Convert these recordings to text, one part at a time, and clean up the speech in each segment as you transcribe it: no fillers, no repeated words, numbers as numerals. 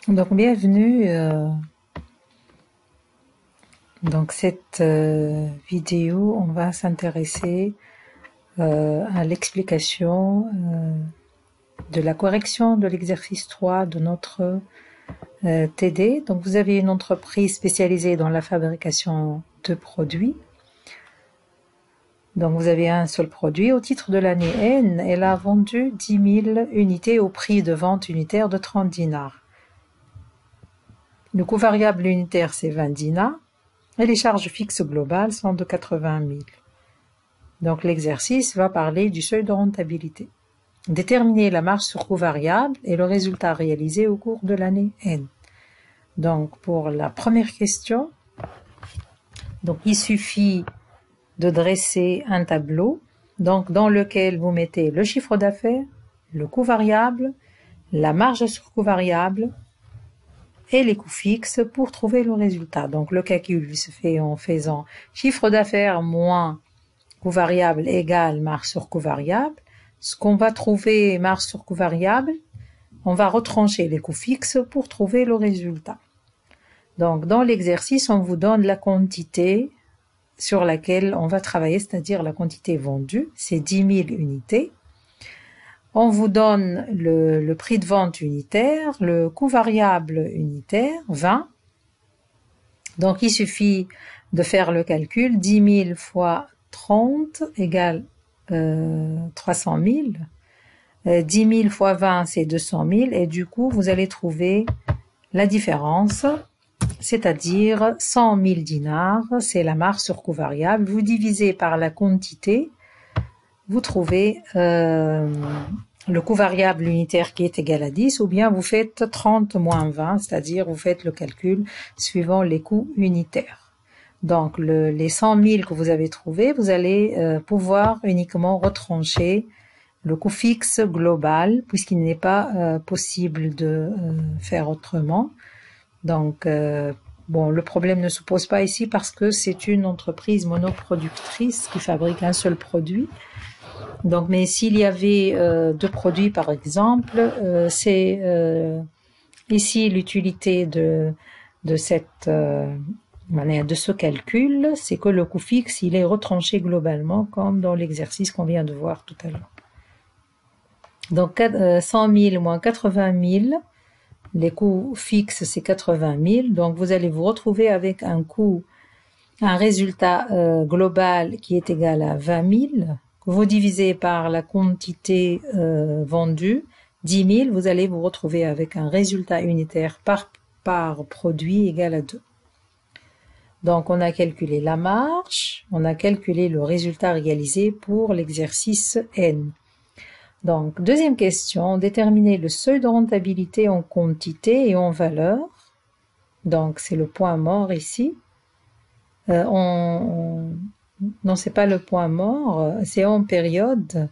Donc bienvenue dans cette vidéo. On va s'intéresser à l'explication de la correction de l'exercice 3 de notre TD. Donc vous avez une entreprise spécialisée dans la fabrication de produits. Donc vous avez un seul produit. Au titre de l'année N, elle a vendu 10 000 unités au prix de vente unitaire de 30 dinars. Le coût variable unitaire, c'est 20 dinars. Et les charges fixes globales sont de 80 000. Donc l'exercice va parler du seuil de rentabilité. Déterminer la marge sur coût variable et le résultat réalisé au cours de l'année N. Donc pour la première question, donc il suffit de dresser un tableau donc dans lequel vous mettez le chiffre d'affaires, le coût variable, la marge sur coût variable et les coûts fixes pour trouver le résultat. Donc le calcul se fait en faisant chiffre d'affaires moins coût variable égale marge sur coût variable. Ce qu'on va trouver marge sur coût variable, on va retrancher les coûts fixes pour trouver le résultat. Donc dans l'exercice, on vous donne la quantité sur laquelle on va travailler, c'est-à-dire la quantité vendue, c'est 10 000 unités. On vous donne le prix de vente unitaire, le coût variable unitaire, 20. Donc il suffit de faire le calcul, 10 000 fois 30 égale 300 000. 10 000 fois 20, c'est 200 000. Et du coup, vous allez trouver la différence, c'est-à-dire 100 000 dinars, c'est la marge sur coût variable. Vous divisez par la quantité, vous trouvez le coût variable unitaire qui est égal à 10, ou bien vous faites 30 moins 20, c'est-à-dire vous faites le calcul suivant les coûts unitaires. Donc les 100 000 que vous avez trouvés, vous allez pouvoir uniquement retrancher le coût fixe global, puisqu'il n'est pas possible de faire autrement. Donc, bon, le problème ne se pose pas ici parce que c'est une entreprise monoproductrice qui fabrique un seul produit. Donc, mais s'il y avait deux produits, par exemple, c'est ici l'utilité de cette de ce calcul, c'est que le coût fixe, il est retranché globalement, comme dans l'exercice qu'on vient de voir tout à l'heure. Donc, 100 000 moins 80 000, les coûts fixes, c'est 80 000. Donc, vous allez vous retrouver avec un résultat global qui est égal à 20 000. Que vous divisez par la quantité vendue, 10 000, vous allez vous retrouver avec un résultat unitaire par produit égal à 2. Donc, on a calculé la marge, on a calculé le résultat réalisé pour l'exercice N. Donc, deuxième question, déterminer le seuil de rentabilité en quantité et en valeur. Donc, c'est le point mort ici. Non, c'est pas le point mort, c'est en période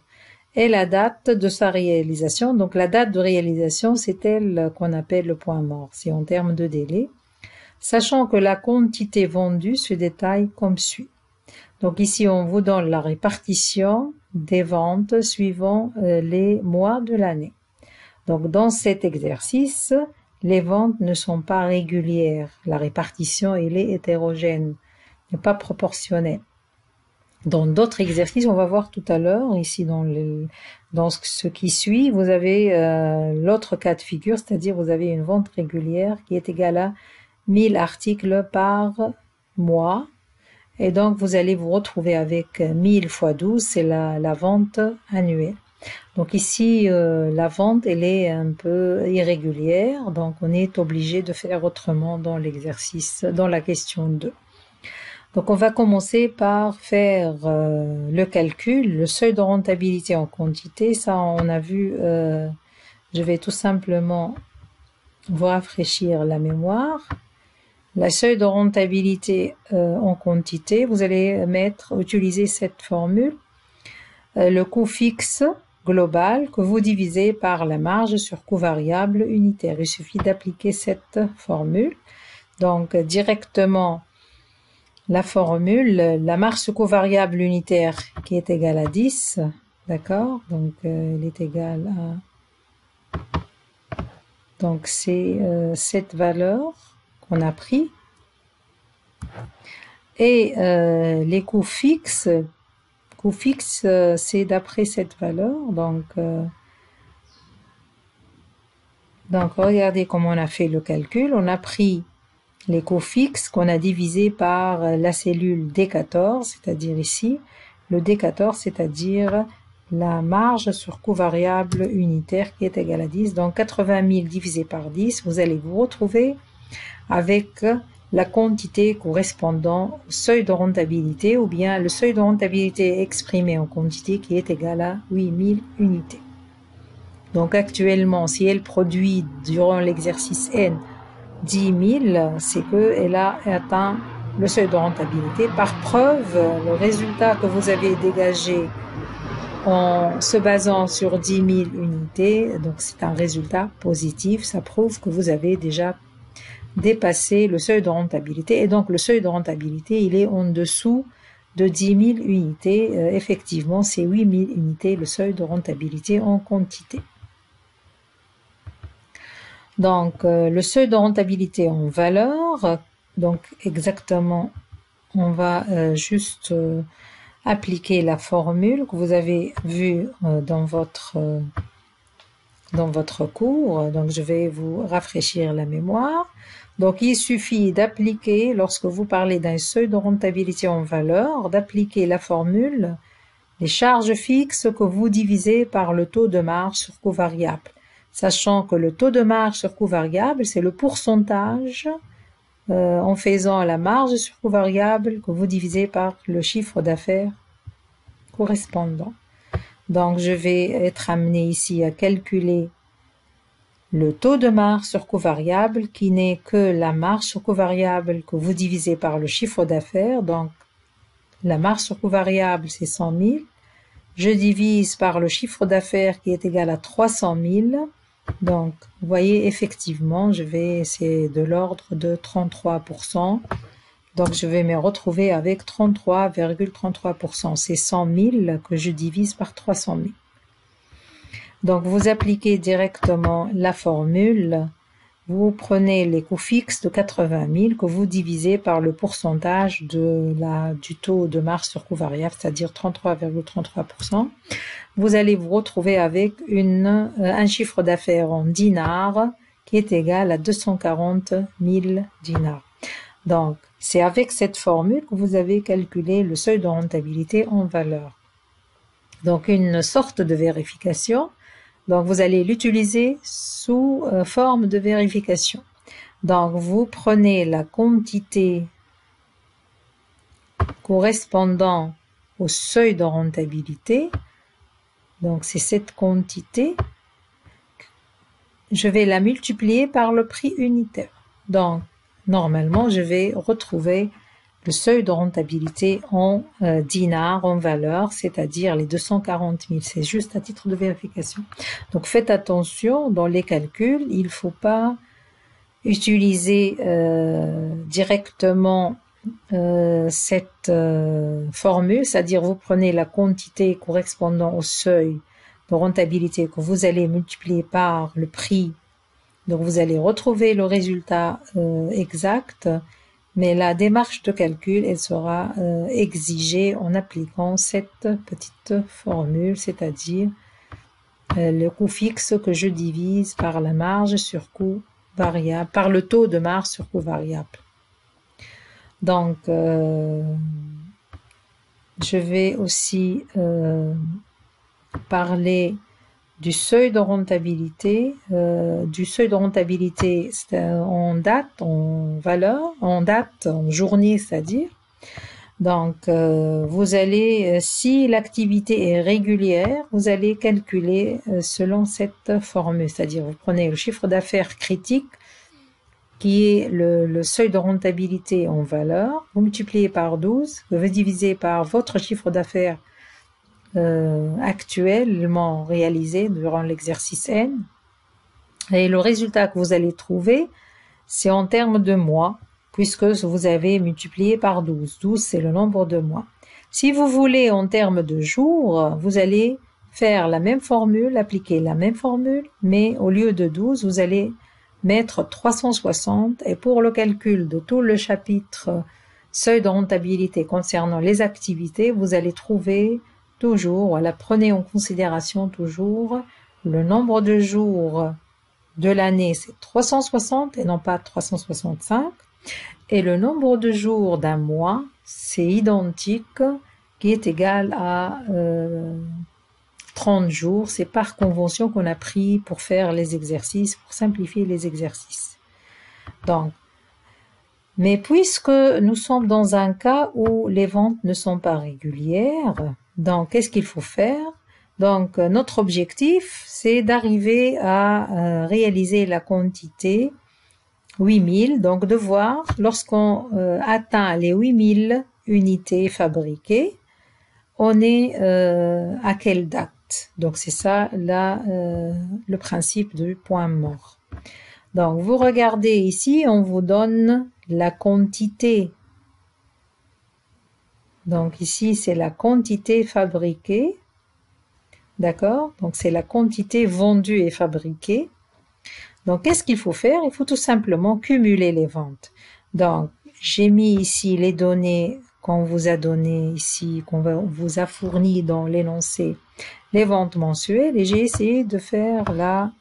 et la date de sa réalisation. Donc, la date de réalisation, c'est elle qu'on appelle le point mort. C'est en termes de délai. Sachant que la quantité vendue se détaille comme suit. Donc ici, on vous donne la répartition des ventes suivant les mois de l'année. Donc dans cet exercice, les ventes ne sont pas régulières. La répartition, elle est hétérogène, n'est pas proportionnelle. Dans d'autres exercices, on va voir tout à l'heure, ici dans ce qui suit, vous avez l'autre cas de figure, c'est-à-dire vous avez une vente régulière qui est égale à 1000 articles par mois. Et donc, vous allez vous retrouver avec 1000 fois 12, c'est la vente annuelle. Donc ici, la vente, elle est un peu irrégulière, donc on est obligé de faire autrement dans l'exercice, dans la question 2. Donc on va commencer par faire le calcul, le seuil de rentabilité en quantité. Ça, on a vu, je vais tout simplement vous rafraîchir la mémoire. La seuil de rentabilité en quantité, vous allez utiliser cette formule. Le coût fixe global que vous divisez par la marge sur coût variable unitaire. Il suffit d'appliquer cette formule. Donc directement la formule, la marge sur coût variable unitaire qui est égale à 10, d'accord? Donc elle est égale à Donc, c'est cette valeur qu'on a pris. Et les coûts fixes, c'est d'après cette valeur. Donc, regardez comment on a fait le calcul. On a pris les coûts fixes qu'on a divisé par la cellule D14, c'est-à-dire ici, le D14, c'est-à-dire la marge sur coût variable unitaire qui est égale à 10. Donc 80 000 divisé par 10, vous allez vous retrouver avec la quantité correspondant au seuil de rentabilité, ou bien le seuil de rentabilité exprimé en quantité qui est égal à 8000 unités. Donc actuellement, si elle produit durant l'exercice N 10 000, c'est qu'elle a atteint le seuil de rentabilité. Par preuve, le résultat que vous avez dégagé en se basant sur 10 000 unités, donc c'est un résultat positif, ça prouve que vous avez déjà dépassé le seuil de rentabilité, et donc le seuil de rentabilité, il est en dessous de 10 000 unités. Effectivement, c'est 8 000 unités le seuil de rentabilité en quantité. Donc, le seuil de rentabilité en valeur, donc exactement, on va juste appliquer la formule que vous avez vue dans votre cours. Donc, je vais vous rafraîchir la mémoire. Donc, il suffit d'appliquer, lorsque vous parlez d'un seuil de rentabilité en valeur, d'appliquer la formule, les charges fixes que vous divisez par le taux de marge sur coût variable. Sachant que le taux de marge sur coût variable, c'est le pourcentage en faisant la marge sur coût variable que vous divisez par le chiffre d'affaires correspondant. Donc, je vais être amené ici à calculer le taux de marge sur coût variable qui n'est que la marge sur coût variable que vous divisez par le chiffre d'affaires. Donc, la marge sur coût variable, c'est 100 000. Je divise par le chiffre d'affaires qui est égal à 300 000. Donc, vous voyez, effectivement, c'est de l'ordre de 33%. Donc, je vais me retrouver avec 33,33%. C'est 100 000 que je divise par 300 000. Donc, vous appliquez directement la formule. Vous prenez les coûts fixes de 80 000 que vous divisez par le pourcentage du taux de marge sur coût variable, c'est-à-dire 33,33%. Vous allez vous retrouver avec un chiffre d'affaires en dinars qui est égal à 240 000 dinars. Donc, c'est avec cette formule que vous avez calculé le seuil de rentabilité en valeur. Donc, une sorte de vérification. Donc, vous allez l'utiliser sous forme de vérification. Donc, vous prenez la quantité correspondant au seuil de rentabilité. Donc, c'est cette quantité. Je vais la multiplier par le prix unitaire. Donc, normalement, je vais retrouver le seuil de rentabilité en dinars, en valeur, c'est-à-dire les 240 000. C'est juste à titre de vérification. Donc, faites attention dans les calculs. Il ne faut pas utiliser directement cette formule, c'est-à-dire vous prenez la quantité correspondant au seuil de rentabilité que vous allez multiplier par le prix. Donc, vous allez retrouver le résultat exact. Mais la démarche de calcul, elle sera exigée en appliquant cette petite formule, c'est-à-dire le coût fixe que je divise par la marge sur coût variable, par le taux de marge sur coût variable. Donc, je vais aussi parler du seuil de rentabilité, c'est en date, en valeur, en date, en journée, c'est-à-dire. Donc, vous allez, si l'activité est régulière, vous allez calculer selon cette formule, c'est-à-dire vous prenez le chiffre d'affaires critique, qui est le seuil de rentabilité en valeur, vous multipliez par 12, vous divisez par votre chiffre d'affaires actuellement réalisé durant l'exercice N. Et le résultat que vous allez trouver, c'est en termes de mois, puisque vous avez multiplié par 12. 12, c'est le nombre de mois. Si vous voulez en termes de jours, vous allez faire la même formule, appliquer la même formule, mais au lieu de 12, vous allez mettre 360 et pour le calcul de tout le chapitre seuil de rentabilité concernant les activités, vous allez trouver toujours, voilà, prenez en considération toujours le nombre de jours de l'année, c'est 360 et non pas 365. Et le nombre de jours d'un mois, c'est identique, qui est égal à 30 jours. C'est par convention qu'on a pris pour faire les exercices, pour simplifier les exercices. Donc, mais puisque nous sommes dans un cas où les ventes ne sont pas régulières, donc qu'est-ce qu'il faut faire? Donc, notre objectif, c'est d'arriver à réaliser la quantité 8000, donc de voir lorsqu'on atteint les 8000 unités fabriquées, on est à quelle date? Donc c'est ça là le principe du point mort. Donc vous regardez ici, on vous donne la quantité. Donc ici c'est la quantité fabriquée, d'accord? Donc c'est la quantité vendue et fabriquée. Donc, qu'est-ce qu'il faut faire? Il faut tout simplement cumuler les ventes. Donc, j'ai mis ici les données qu'on vous a données ici, qu'on vous a fournies dans l'énoncé, les ventes mensuelles, et j'ai essayé de faire là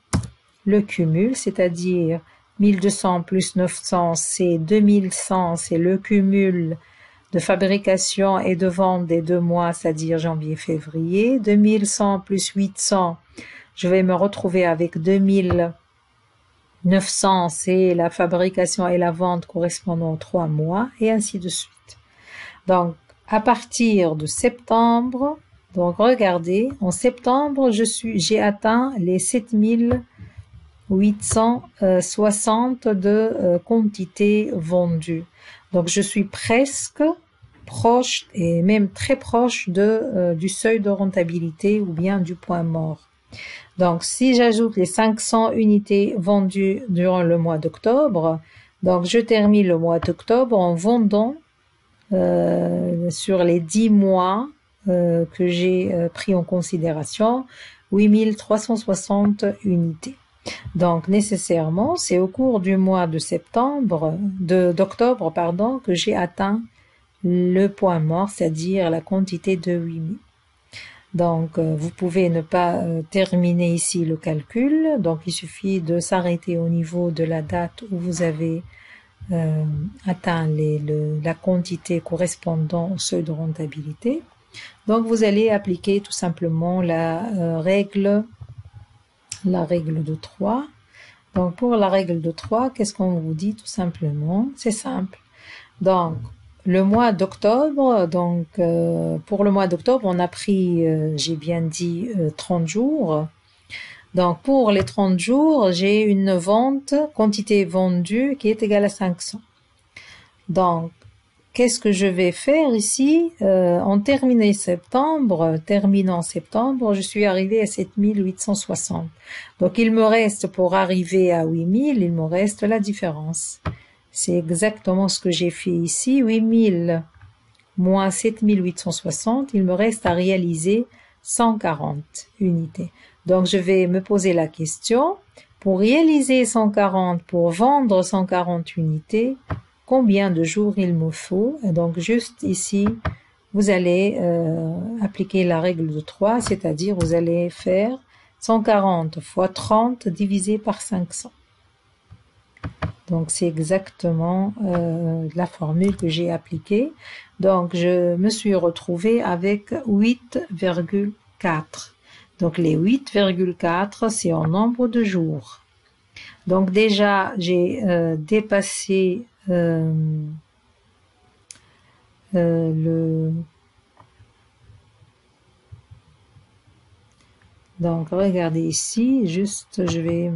le cumul, c'est-à-dire 1200 plus 900, c'est 2100, c'est le cumul de fabrication et de vente des 2 mois, c'est-à-dire janvier-février. 2100 plus 800, je vais me retrouver avec 2900, c'est la fabrication et la vente correspondant aux 3 mois, et ainsi de suite. Donc, à partir de septembre, donc regardez, en septembre, j'ai atteint les 7860 de quantité vendue. Donc, je suis presque proche et même très proche du seuil de rentabilité ou bien du point mort. Donc, si j'ajoute les 500 unités vendues durant le mois d'octobre, donc je termine le mois d'octobre en vendant sur les 10 mois que j'ai pris en considération, 8360 unités. Donc, nécessairement, c'est au cours du mois d'octobre, pardon, que j'ai atteint le point mort, c'est-à-dire la quantité de 8000. Donc, vous pouvez ne pas terminer ici le calcul. Donc, il suffit de s'arrêter au niveau de la date où vous avez atteint la quantité correspondant au seuil de rentabilité. Donc, vous allez appliquer tout simplement la règle de 3. Donc, pour la règle de 3, qu'est-ce qu'on vous dit tout simplement? C'est simple. Donc, le mois d'octobre, donc pour le mois d'octobre, on a pris, j'ai bien dit, 30 jours. Donc, pour les 30 jours, j'ai une quantité vendue qui est égale à 500. Donc, qu'est-ce que je vais faire ici? En terminant septembre, je suis arrivée à 7860. Donc, il me reste, pour arriver à 8000, il me reste la différence. C'est exactement ce que j'ai fait ici. 8000 moins 7860, il me reste à réaliser 140 unités. Donc, je vais me poser la question, pour réaliser 140, pour vendre 140 unités, combien de jours il me faut? Et donc, juste ici, vous allez appliquer la règle de 3, c'est-à-dire vous allez faire 140 fois 30 divisé par 500. Donc, c'est exactement la formule que j'ai appliquée. Donc, je me suis retrouvée avec 8,4. Donc, les 8,4, c'est en nombre de jours. Donc, déjà, j'ai dépassé Donc, regardez ici, juste, je vais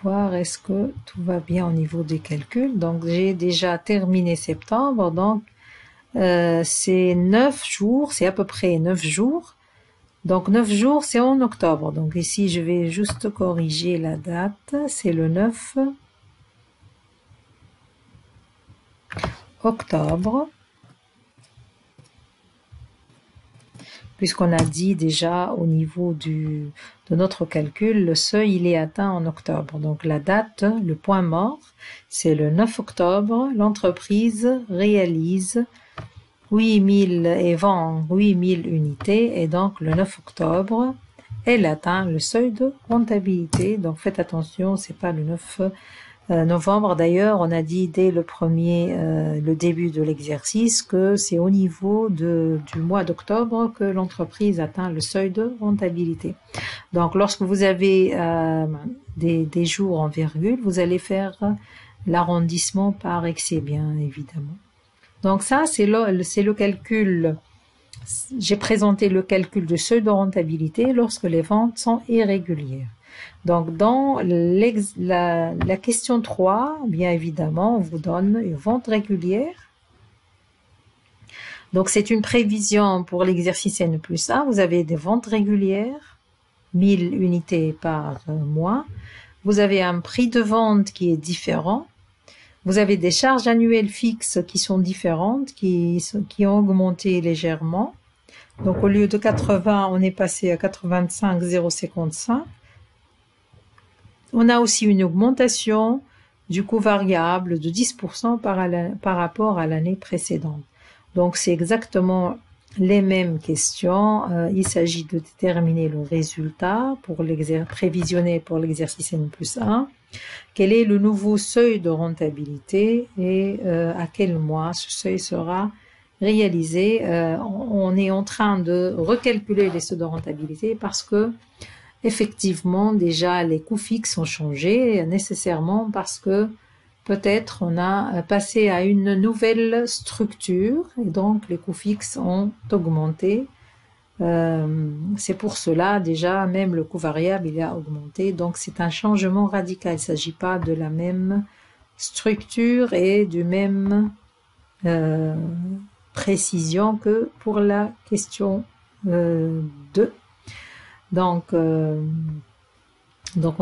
voir est-ce que tout va bien au niveau des calculs. Donc, j'ai déjà terminé septembre. Donc, c'est 9 jours, c'est à peu près 9 jours. Donc, 9 jours, c'est en octobre. Donc, ici, je vais juste corriger la date. C'est le 9 octobre. puisqu'on a dit déjà au niveau de notre calcul, le seuil il est atteint en octobre. Donc la date, le point mort, c'est le 9 octobre. L'entreprise réalise 8000 et vend 8000 unités et donc le 9 octobre, elle atteint le seuil de rentabilité. Donc faites attention, c'est pas le 9 novembre. D'ailleurs, on a dit dès le début de l'exercice que c'est au niveau du mois d'octobre que l'entreprise atteint le seuil de rentabilité. Donc lorsque vous avez des jours en virgule, vous allez faire l'arrondissement par excès, bien évidemment. Donc ça, c'est le calcul. J'ai présenté le calcul de seuil de rentabilité lorsque les ventes sont irrégulières. Donc dans la question 3, bien évidemment, on vous donne une vente régulière. Donc c'est une prévision pour l'exercice N+1. Vous avez des ventes régulières, 1000 unités par mois. Vous avez un prix de vente qui est différent. Vous avez des charges annuelles fixes qui sont différentes, qui ont augmenté légèrement. Donc au lieu de 80, on est passé à 85,055. On a aussi une augmentation du coût variable de 10% par rapport à l'année précédente. Donc c'est exactement les mêmes questions. Il s'agit de déterminer le résultat prévisionné pour l'exercice N+1. Quel est le nouveau seuil de rentabilité et à quel mois ce seuil sera réalisé. On est en train de recalculer les seuils de rentabilité parce que effectivement déjà les coûts fixes ont changé nécessairement parce que peut-être on a passé à une nouvelle structure et donc les coûts fixes ont augmenté. C'est pour cela déjà même le coût variable il a augmenté, donc c'est un changement radical. Il ne s'agit pas de la même structure et du même précision que pour la question 2. Donc on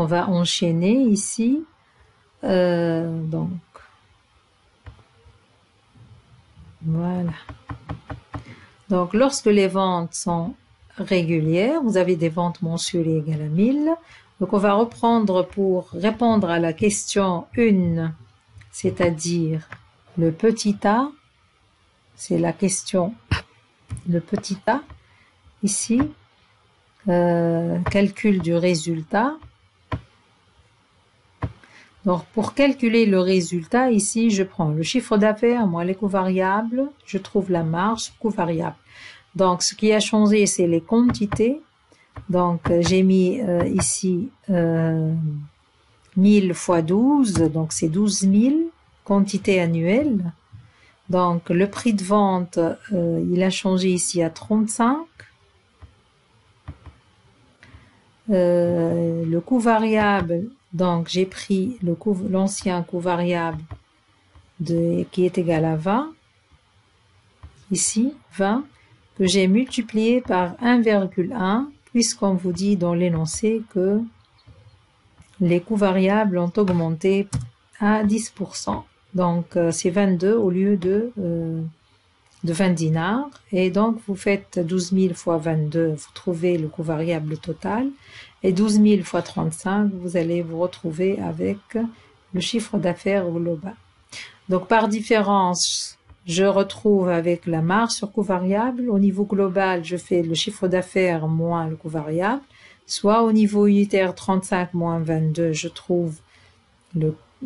va enchaîner ici. Donc voilà. Donc lorsque les ventes sont régulières, vous avez des ventes mensuelles égales à 1000. Donc on va reprendre pour répondre à la question 1, c'est-à-dire le petit a. C'est la question, le petit a, ici, calcul du résultat. Donc, pour calculer le résultat, ici, je prends le chiffre d'affaires moins les coûts variables, je trouve la marge, coût variable. Donc, ce qui a changé, c'est les quantités. Donc, j'ai mis ici 1000 fois 12, donc c'est 12 000 quantité annuelle. Donc, le prix de vente, il a changé ici à 35. Le coût variable, donc j'ai pris l'ancien coût variable qui est égal à 20. Ici, 20, que j'ai multiplié par 1,1, puisqu'on vous dit dans l'énoncé que les coûts variables ont augmenté à 10%. Donc, c'est 22 au lieu de 20 dinars. Et donc, vous faites 12 000 fois 22, vous trouvez le coût variable total. Et 12 000 fois 35, vous allez vous retrouver avec le chiffre d'affaires global. Donc, par différence, je retrouve avec la marge sur coût variable. Au niveau global, je fais le chiffre d'affaires moins le coût variable. Soit au niveau unitaire 35 moins 22, je trouve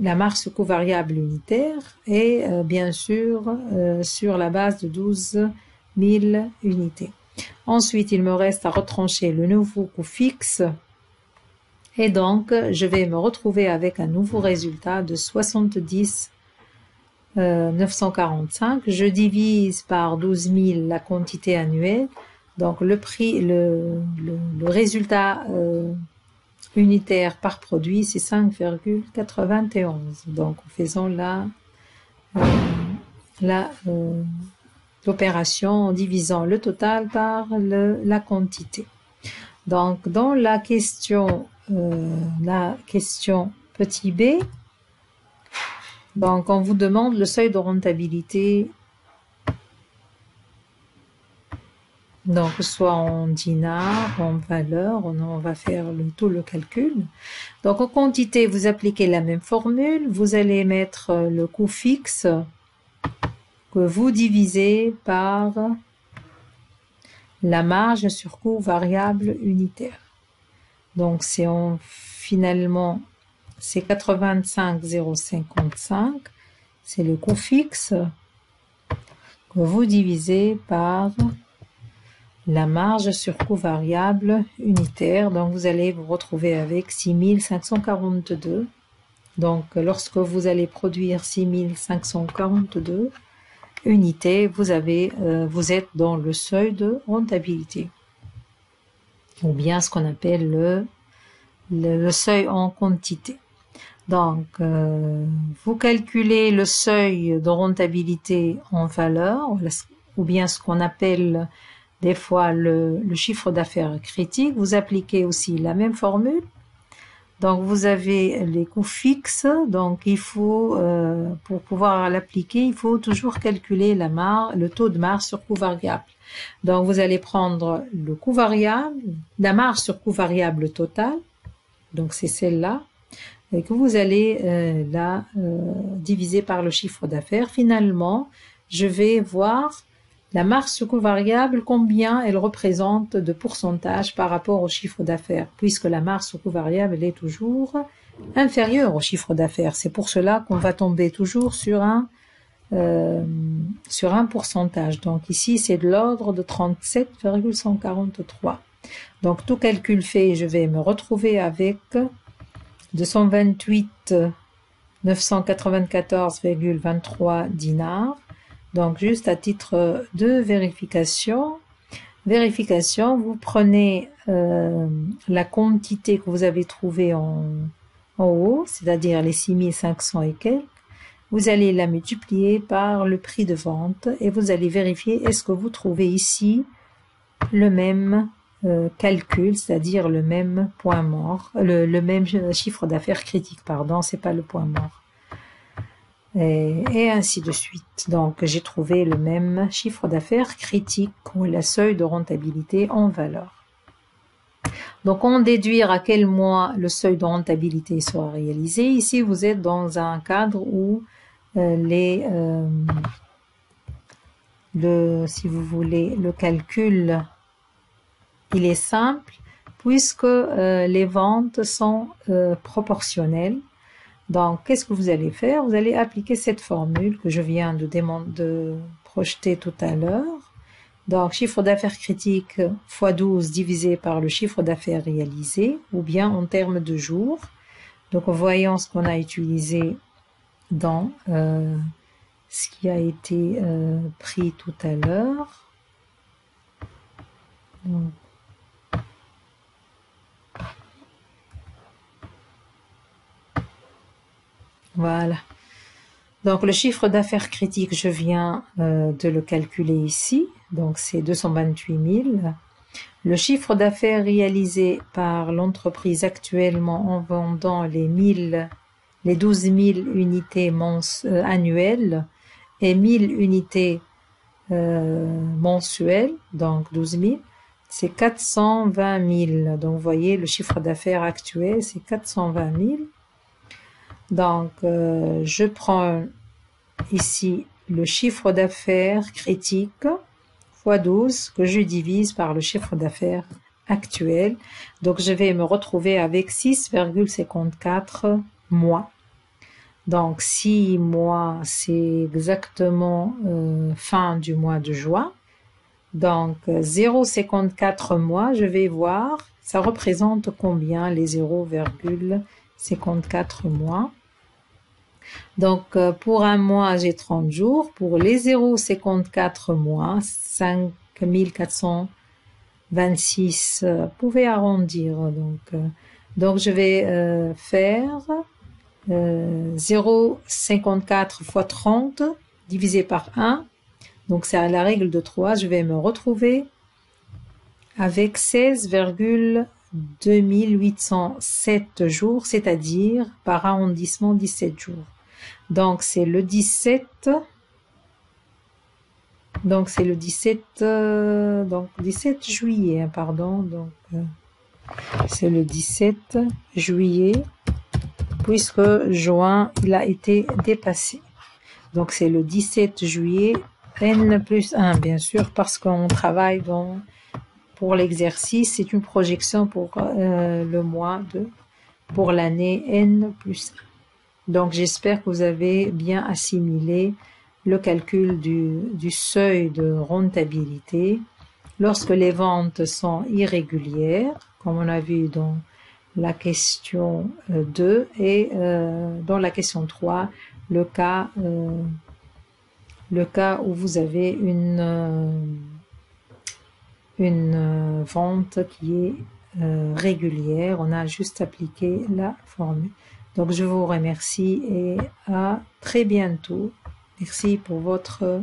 la marge sur coût variable unitaire et bien sûr sur la base de 12 000 unités. Ensuite, il me reste à retrancher le nouveau coût fixe et donc je vais me retrouver avec un nouveau résultat de 70 945. Je divise par 12 000 la quantité annuelle. Donc le résultat unitaire par produit, c'est 5,91. Donc en faisant l'opération en divisant le total par la quantité. Donc dans la question petit b, donc on vous demande le seuil de rentabilité Donc, soit en dinars, en valeur, on va faire tout le calcul. Donc, en quantité, vous appliquez la même formule. Vous allez mettre le coût fixe que vous divisez par la marge sur coût variable unitaire. Donc, finalement, c'est 85,055. C'est le coût fixe que vous divisez par la marge sur coût variable unitaire. Donc, vous allez vous retrouver avec 6542. Donc, lorsque vous allez produire 6542 unités, vous êtes dans le seuil de rentabilité. Ou bien ce qu'on appelle le seuil en quantité. Donc, vous calculez le seuil de rentabilité en valeur, ou bien ce qu'on appelle des fois le chiffre d'affaires critique. Vous appliquez aussi la même formule. Donc, vous avez les coûts fixes. Donc, il faut, pour pouvoir l'appliquer, il faut toujours calculer le taux de marge sur coût variable. Donc, vous allez prendre le coût variable, la marge sur coût variable totale. Donc, c'est celle-là. Et que vous allez diviser par le chiffre d'affaires. Finalement, je vais voir la marge sur coût variable, combien elle représente de pourcentage par rapport au chiffre d'affaires, puisque la marge sur coût variable elle est toujours inférieure au chiffre d'affaires. C'est pour cela qu'on va tomber toujours sur un pourcentage. Donc ici, c'est de l'ordre de 37,143. Donc tout calcul fait, je vais me retrouver avec 228 994,23 dinars. Donc, juste à titre de vérification, vous prenez la quantité que vous avez trouvée en haut, c'est-à-dire les 6500 et quelques. Vous allez la multiplier par le prix de vente et vous allez vérifier est-ce que vous trouvez ici le même calcul, c'est-à-dire le même point mort, le même chiffre d'affaires critique, pardon, c'est pas le point mort. Et ainsi de suite. Donc, j'ai trouvé le même chiffre d'affaires critique ou la seuil de rentabilité en valeur. Donc, on déduire à quel mois le seuil de rentabilité sera réalisé. Ici, vous êtes dans un cadre où si vous voulez, le calcul, il est simple puisque les ventes sont proportionnelles. Donc, qu'est-ce que vous allez faire? Vous allez appliquer cette formule que je viens de projeter tout à l'heure. Donc, chiffre d'affaires critique fois 12 divisé par le chiffre d'affaires réalisé, ou bien en termes de jours. Donc, voyons ce qu'on a utilisé dans ce qui a été pris tout à l'heure. Voilà. Donc, le chiffre d'affaires critique, je viens de le calculer ici. Donc, c'est 228 000. Le chiffre d'affaires réalisé par l'entreprise actuellement en vendant les 12 000 unités annuelles et 1000 unités mensuelles, donc 12 000, c'est 420 000. Donc, vous voyez, le chiffre d'affaires actuel, c'est 420 000. Donc, je prends ici le chiffre d'affaires critique fois 12 que je divise par le chiffre d'affaires actuel. Donc, je vais me retrouver avec 6,54 mois. Donc, 6 mois, c'est exactement fin du mois de juin. Donc, 0,54 mois, je vais voir, ça représente combien les 0,54 mois. Donc, pour un mois, j'ai 30 jours. Pour les 0,54 mois, 5426, vous pouvez arrondir. Donc je vais faire 0,54 fois 30 divisé par 1. Donc, c'est à la règle de 3. Je vais me retrouver avec 16,2807 jours, c'est-à-dire par arrondissement 17 jours. Donc, c'est le 17 Donc c'est le 17, donc 17 juillet, hein, pardon. Donc c'est le 17 juillet, puisque juin, il a été dépassé. Donc c'est le 17 juillet, N plus 1, bien sûr, parce qu'on travaille pour l'exercice. C'est une projection pour le mois pour l'année N plus 1. Donc j'espère que vous avez bien assimilé le calcul du seuil de rentabilité lorsque les ventes sont irrégulières, comme on a vu dans la question 2 et dans la question 3, le cas où vous avez une vente qui est régulière. On a juste appliqué la formule. Donc je vous remercie et à très bientôt. Merci pour votre